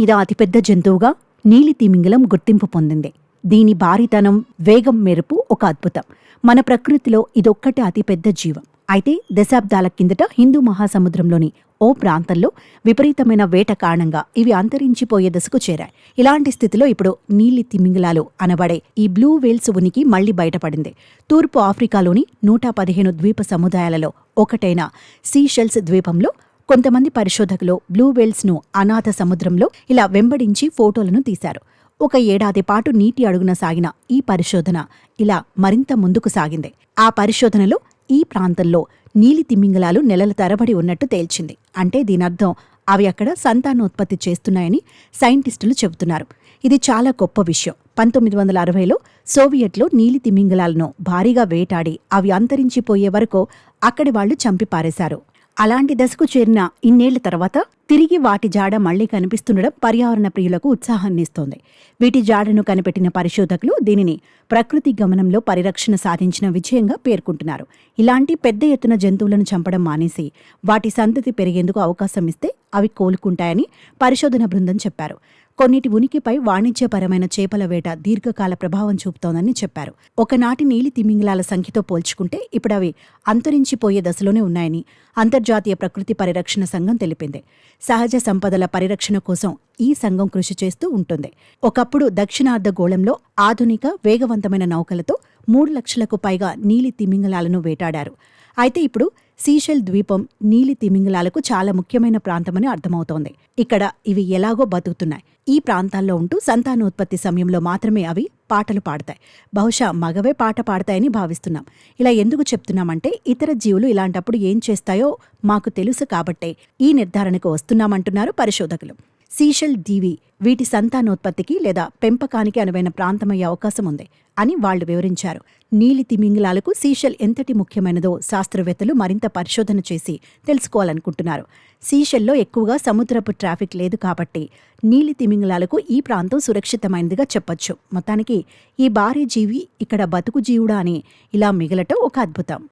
మీద అతిపెద్ద జంతువుగా నీలి తిమింగలం గుర్తింపు పొందింది. దీని భారీతనం, వేగం, మెరుపు ఒక అద్భుతం. మన ప్రకృతిలో ఇదొక్కటే అతిపెద్ద జీవం. అయితే దశాబ్దాల కిందట హిందూ మహాసముద్రంలోని ఓ ప్రాంతంలో విపరీతమైన వేట కారణంగా ఇవి అంతరించిపోయే దశకు చేరాయి. ఇలాంటి స్థితిలో ఇప్పుడు నీలి తిమింగలాలు అనబడే ఈ బ్లూ వేల్స్ ఉనికి మళ్లీ బయటపడింది. తూర్పు ఆఫ్రికాలోని 115 ద్వీప సముదాయాలలో ఒకటైన సీషెల్స్ ద్వీపంలో కొంతమంది పరిశోధకులు బ్లూ వేల్స్ ను అనాథ సముద్రంలో ఇలా వెంబడించి ఫోటోలను తీశారు. ఒక ఏడాది పాటు నీటి అడుగున సాగిన ఈ పరిశోధన ఇలా మరింత ముందుకు సాగింది. ఆ పరిశోధనలో ఈ ప్రాంతంలో నీలి తిమింగలాలు నెలల తరబడి ఉన్నట్టు తేల్చింది. అంటే దీనర్థం అవి అక్కడ సంతానోత్పత్తి చేస్తున్నాయని సైంటిస్టులు చెబుతున్నారు. ఇది చాలా గొప్ప విషయం. 1960లో సోవియట్లో నీలి తిమింగలాలను భారీగా వేటాడి అవి అంతరించిపోయే వరకు అక్కడి వాళ్లు చంపి పారేశారు. అలాంటి దశకు చేరిన ఇన్నేళ్ల తర్వాత తిరిగి వాటి జాడ మళ్లీ కనిపిస్తుండడం పర్యావరణ ప్రియులకు ఉత్సాహాన్నిస్తోంది. వీటి జాడను కనిపెట్టిన పరిశోధకులు దీనిని ప్రకృతి గమనంలో పరిరక్షణ సాధించిన విజయంగా పేర్కొంటున్నారు. ఇలాంటి పెద్ద ఎత్తున జంతువులను చంపడం మానేసి వాటి సంతతి పెరిగేందుకు అవకాశం ఇస్తే అవి కోలుకుంటాయని పరిశోధన బృందం చెప్పారు. కొన్నిటి ఉనికిపై వాణిజ్యపరమైన చేపల వేట దీర్ఘకాల ప్రభావం చూపుతోందని చెప్పారు. ఒకనాటి నీలి తిమింగలాల సంఖ్యతో పోల్చుకుంటే ఇప్పుడు అవి అంతరించిపోయే దశలోనే ఉన్నాయని అంతర్జాతీయ ప్రకృతి పరిరక్షణ సంఘం తెలిపింది. సహజ సంపదల పరిరక్షణ కోసం ఈ సంఘం కృషి చేస్తూ ఉంటుంది. ఒకప్పుడు దక్షిణార్ధగోళంలో ఆధునిక వేగవంతమైన నౌకలతో 3 లక్షలకు పైగా నీలి తిమింగలాలను వేటాడారు. అయితే ఇప్పుడు సీషెల్ ద్వీపం నీలి తిమింగలాలకు చాలా ముఖ్యమైన ప్రాంతమని అర్థమవుతోంది. ఇక్కడ ఇవి ఎలాగో బతుకుతున్నాయి. ఈ ప్రాంతాల్లో ఉంటూ సంతానోత్పత్తి సమయంలో మాత్రమే అవి పాటలు పాడతాయి. బహుశా మగవే పాట పాడతాయని భావిస్తున్నాం. ఇలా ఎందుకు చెప్తున్నామంటే ఇతర జీవులు ఇలాంటప్పుడు ఏం చేస్తాయో మాకు తెలుసు కాబట్టే ఈ నిర్ధారణకు వస్తున్నామంటున్నారు పరిశోధకులు. సీషెల్ దీవి వీటి సంతానోత్పత్తికి లేదా పెంపకానికి అనువైన ప్రాంతమయ్యే అవకాశం ఉంది అని వాళ్లు వివరించారు. నీలి తిమింగలాలకు సీషెల్ ఎంతటి ముఖ్యమైనదో శాస్త్రవేత్తలు మరింత పరిశోధన చేసి తెలుసుకోవాలనుకుంటున్నారు. సీషెల్లో ఎక్కువగా సముద్రపు ట్రాఫిక్ లేదు కాబట్టి నీలి తిమింగలాలకు ఈ ప్రాంతం సురక్షితమైనదిగా చెప్పొచ్చు. మొత్తానికి ఈ భారీ జీవి ఇక్కడ బతుకు జీవుడా అని ఇలా మిగలటం ఒక అద్భుతం.